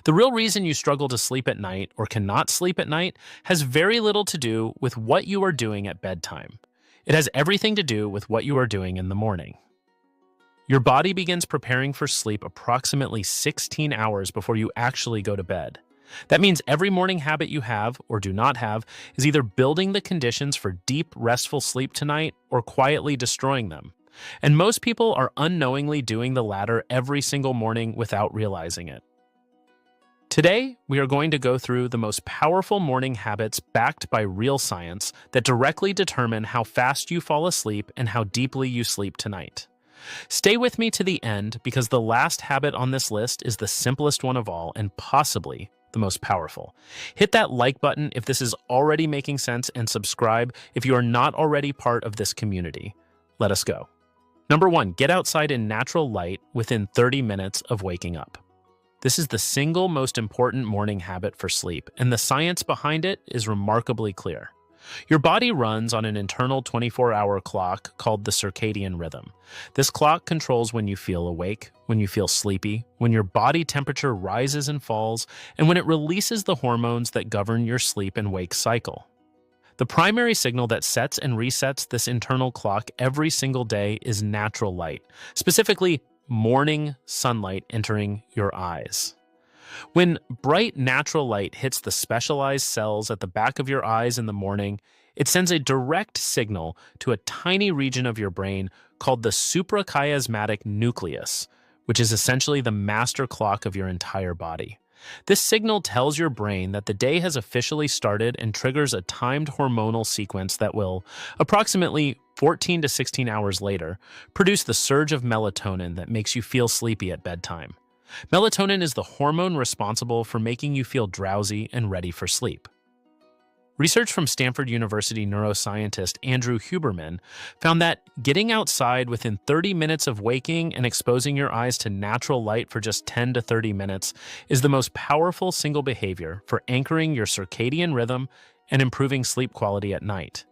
The real reason you struggle to sleep at night or cannot sleep at night has very little to do with what you are doing at bedtime. It has everything to do with what you are doing in the morning. Your body begins preparing for sleep approximately 16 hours before you actually go to bed. That means every morning habit you have or do not have is either building the conditions for deep, restful sleep tonight or quietly destroying them. And most people are unknowingly doing the latter every single morning without realizing it. Today, we are going to go through the most powerful morning habits backed by real science that directly determine how fast you fall asleep and how deeply you sleep tonight. Stay with me to the end because the last habit on this list is the simplest one of all and possibly the most powerful. Hit that like button if this is already making sense and subscribe if you are not already part of this community. Let us go. Number 1, get outside in natural light within 30 minutes of waking up. This is the single most important morning habit for sleep, and the science behind it is remarkably clear. Your body runs on an internal 24-hour clock called the circadian rhythm. This clock controls when you feel awake, when you feel sleepy, when your body temperature rises and falls, and when it releases the hormones that govern your sleep and wake cycle. The primary signal that sets and resets this internal clock every single day is natural light, specifically morning sunlight entering your eyes. When bright natural light hits the specialized cells at the back of your eyes in the morning, it sends a direct signal to a tiny region of your brain called the suprachiasmatic nucleus, which is essentially the master clock of your entire body. This signal tells your brain that the day has officially started and triggers a timed hormonal sequence that will, approximately 14 to 16 hours later, produce the surge of melatonin that makes you feel sleepy at bedtime. Melatonin is the hormone responsible for making you feel drowsy and ready for sleep. Research from Stanford University neuroscientist Andrew Huberman found that getting outside within 30 minutes of waking and exposing your eyes to natural light for just 10 to 30 minutes is the most powerful single behavior for anchoring your circadian rhythm and improving sleep quality at night.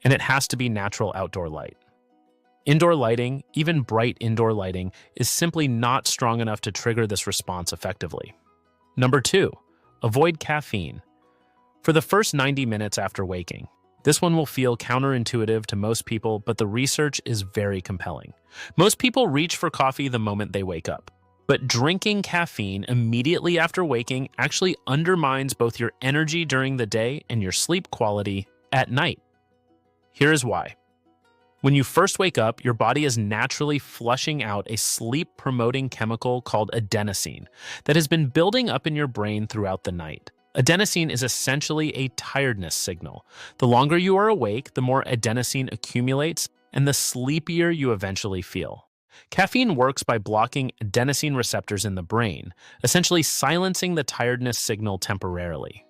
And it has to be natural outdoor light. Indoor lighting, even bright indoor lighting, is simply not strong enough to trigger this response effectively. Number 2, avoid caffeine. For the first 90 minutes after waking, this one will feel counterintuitive to most people, but the research is very compelling. Most people reach for coffee the moment they wake up, but drinking caffeine immediately after waking actually undermines both your energy during the day and your sleep quality at night. Here is why. When you first wake up, your body is naturally flushing out a sleep-promoting chemical called adenosine that has been building up in your brain throughout the night. Adenosine is essentially a tiredness signal. The longer you are awake, the more adenosine accumulates, and the sleepier you eventually feel. Caffeine works by blocking adenosine receptors in the brain, essentially silencing the tiredness signal temporarily.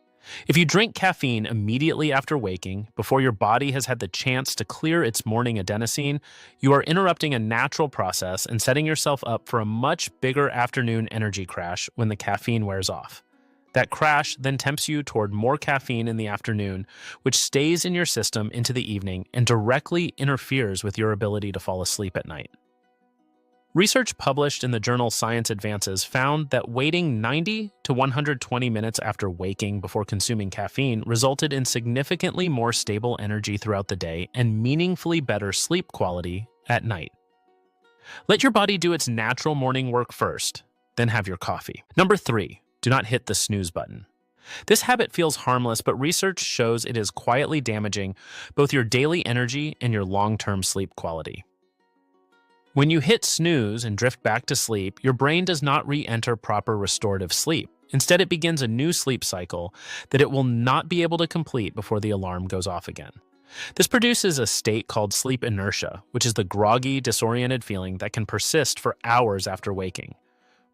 If you drink caffeine immediately after waking, before your body has had the chance to clear its morning adenosine, you are interrupting a natural process and setting yourself up for a much bigger afternoon energy crash when the caffeine wears off. That crash then tempts you toward more caffeine in the afternoon, which stays in your system into the evening and directly interferes with your ability to fall asleep at night. Research published in the journal Science Advances found that waiting 90 to 120 minutes after waking before consuming caffeine resulted in significantly more stable energy throughout the day and meaningfully better sleep quality at night. Let your body do its natural morning work first, then have your coffee. Number 3, do not hit the snooze button. This habit feels harmless, but research shows it is quietly damaging both your daily energy and your long-term sleep quality. When you hit snooze and drift back to sleep, your brain does not re-enter proper restorative sleep. Instead, it begins a new sleep cycle that it will not be able to complete before the alarm goes off again. This produces a state called sleep inertia, which is the groggy, disoriented feeling that can persist for hours after waking.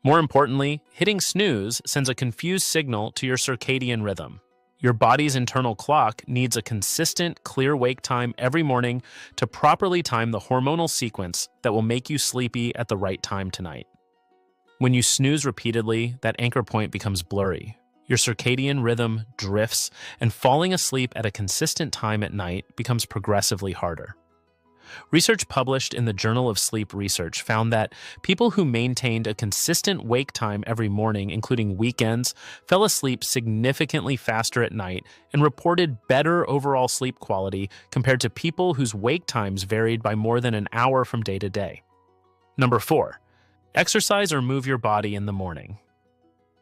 More importantly, hitting snooze sends a confused signal to your circadian rhythm. Your body's internal clock needs a consistent, clear wake time every morning to properly time the hormonal sequence that will make you sleepy at the right time tonight. When you snooze repeatedly, that anchor point becomes blurry. Your circadian rhythm drifts, and falling asleep at a consistent time at night becomes progressively harder. Research published in the Journal of Sleep Research found that people who maintained a consistent wake time every morning, including weekends, fell asleep significantly faster at night and reported better overall sleep quality compared to people whose wake times varied by more than an hour from day to day. Number 4. Exercise or move your body in the morning.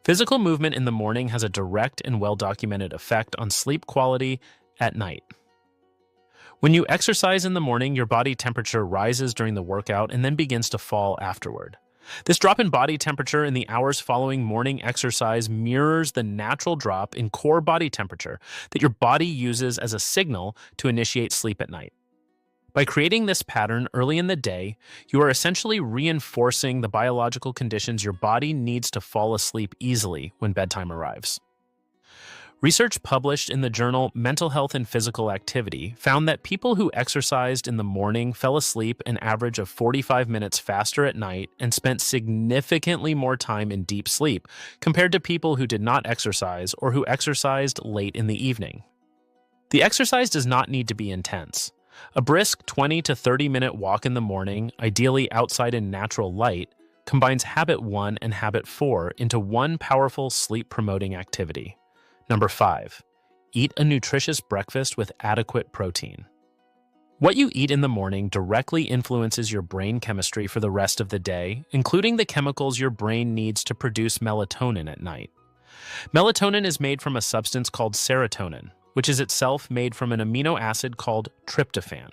Physical movement in the morning has a direct and well-documented effect on sleep quality at night. When you exercise in the morning, your body temperature rises during the workout and then begins to fall afterward. This drop in body temperature in the hours following morning exercise mirrors the natural drop in core body temperature that your body uses as a signal to initiate sleep at night. By creating this pattern early in the day, you are essentially reinforcing the biological conditions your body needs to fall asleep easily when bedtime arrives. Research published in the journal Mental Health and Physical Activity found that people who exercised in the morning fell asleep an average of 45 minutes faster at night and spent significantly more time in deep sleep compared to people who did not exercise or who exercised late in the evening. The exercise does not need to be intense. A brisk 20 to 30-minute walk in the morning, ideally outside in natural light, combines Habit 1 and Habit 4 into one powerful sleep-promoting activity. Number 5. Eat a nutritious breakfast with adequate protein. What you eat in the morning directly influences your brain chemistry for the rest of the day, including the chemicals your brain needs to produce melatonin at night. Melatonin is made from a substance called serotonin, which is itself made from an amino acid called tryptophan.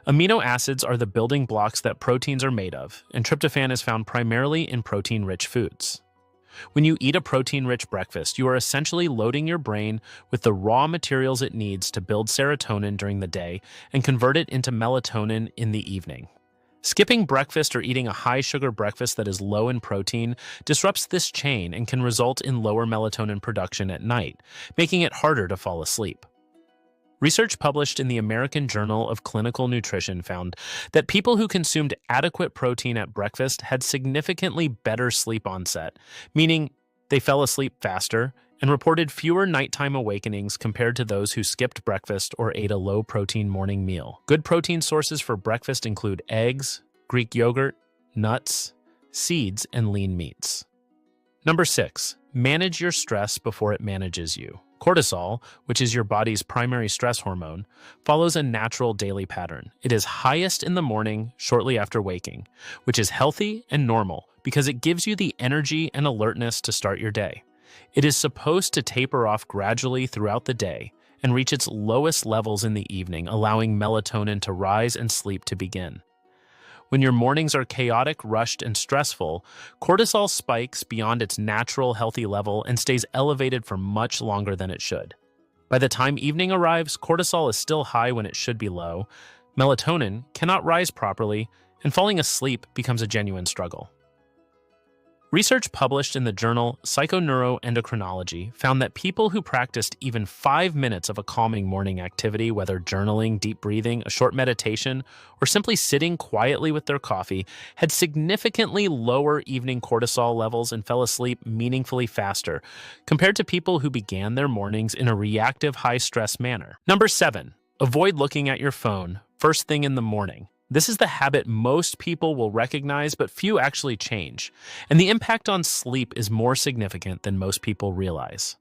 Amino acids are the building blocks that proteins are made of, and tryptophan is found primarily in protein-rich foods. When you eat a protein-rich breakfast, you are essentially loading your brain with the raw materials it needs to build serotonin during the day and convert it into melatonin in the evening. Skipping breakfast or eating a high-sugar breakfast that is low in protein disrupts this chain and can result in lower melatonin production at night, making it harder to fall asleep. Research published in the American Journal of Clinical Nutrition found that people who consumed adequate protein at breakfast had significantly better sleep onset, meaning they fell asleep faster and reported fewer nighttime awakenings compared to those who skipped breakfast or ate a low-protein morning meal. Good protein sources for breakfast include eggs, Greek yogurt, nuts, seeds, and lean meats. Number 6. Manage your stress before it manages you. Cortisol, which is your body's primary stress hormone, follows a natural daily pattern. It is highest in the morning, shortly after waking, which is healthy and normal because it gives you the energy and alertness to start your day. It is supposed to taper off gradually throughout the day and reach its lowest levels in the evening, allowing melatonin to rise and sleep to begin. When your mornings are chaotic, rushed, and stressful, cortisol spikes beyond its natural healthy level and stays elevated for much longer than it should. By the time evening arrives, cortisol is still high when it should be low, melatonin cannot rise properly, and falling asleep becomes a genuine struggle. Research published in the journal Psychoneuroendocrinology found that people who practiced even 5 minutes of a calming morning activity, whether journaling, deep breathing, a short meditation, or simply sitting quietly with their coffee, had significantly lower evening cortisol levels and fell asleep meaningfully faster, compared to people who began their mornings in a reactive, high-stress manner. Number 7. Avoid looking at your phone first thing in the morning. This is the habit most people will recognize, but few actually change, and the impact on sleep is more significant than most people realize.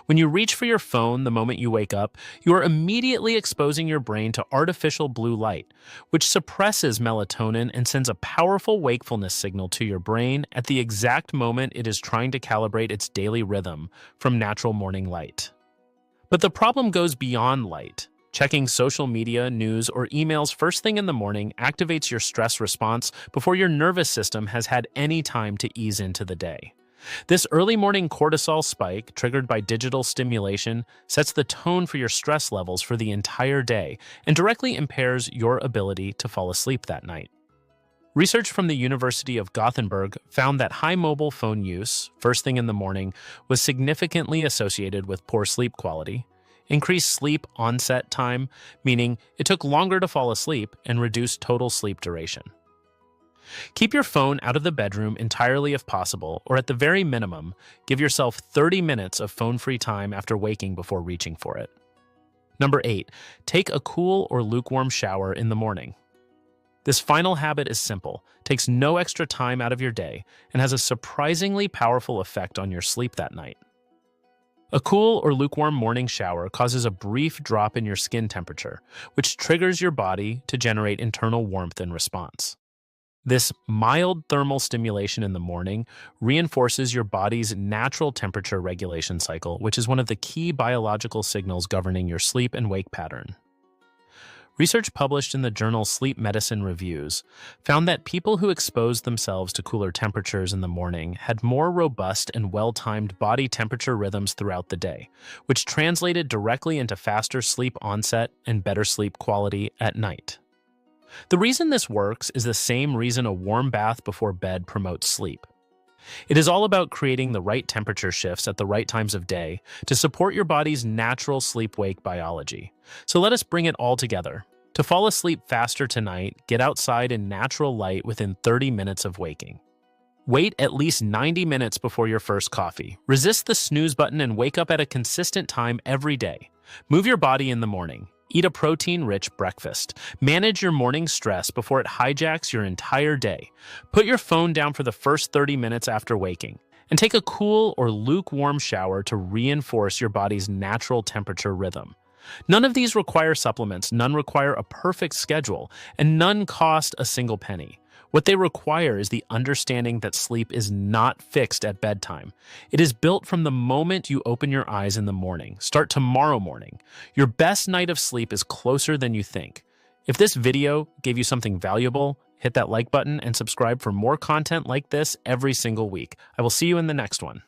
When you reach for your phone the moment you wake up, you are immediately exposing your brain to artificial blue light, which suppresses melatonin and sends a powerful wakefulness signal to your brain at the exact moment it is trying to calibrate its daily rhythm from natural morning light. But the problem goes beyond light. Checking social media, news, or emails first thing in the morning activates your stress response before your nervous system has had any time to ease into the day. This early morning cortisol spike, triggered by digital stimulation, sets the tone for your stress levels for the entire day and directly impairs your ability to fall asleep that night. Research from the University of Gothenburg found that high mobile phone use, first thing in the morning, was significantly associated with poor sleep quality, increased sleep onset time, meaning it took longer to fall asleep, and reduced total sleep duration. Keep your phone out of the bedroom entirely if possible, or at the very minimum, give yourself 30 minutes of phone-free time after waking before reaching for it. Number 8. Take a cool or lukewarm shower in the morning. This final habit is simple, takes no extra time out of your day, and has a surprisingly powerful effect on your sleep that night. A cool or lukewarm morning shower causes a brief drop in your skin temperature, which triggers your body to generate internal warmth in response. This mild thermal stimulation in the morning reinforces your body's natural temperature regulation cycle, which is one of the key biological signals governing your sleep and wake pattern. Research published in the journal Sleep Medicine Reviews found that people who exposed themselves to cooler temperatures in the morning had more robust and well-timed body temperature rhythms throughout the day, which translated directly into faster sleep onset and better sleep quality at night. The reason this works is the same reason a warm bath before bed promotes sleep. It is all about creating the right temperature shifts at the right times of day to support your body's natural sleep-wake biology. So let us bring it all together. To fall asleep faster tonight, get outside in natural light within 30 minutes of waking. Wait at least 90 minutes before your first coffee. Resist the snooze button and wake up at a consistent time every day. Move your body in the morning. Eat a protein-rich breakfast. Manage your morning stress before it hijacks your entire day. Put your phone down for the first 30 minutes after waking. And take a cool or lukewarm shower to reinforce your body's natural temperature rhythm. None of these require supplements, none require a perfect schedule, and none cost a single penny. What they require is the understanding that sleep is not fixed at bedtime. It is built from the moment you open your eyes in the morning. Start tomorrow morning. Your best night of sleep is closer than you think. If this video gave you something valuable, hit that like button and subscribe for more content like this every single week. I will see you in the next one.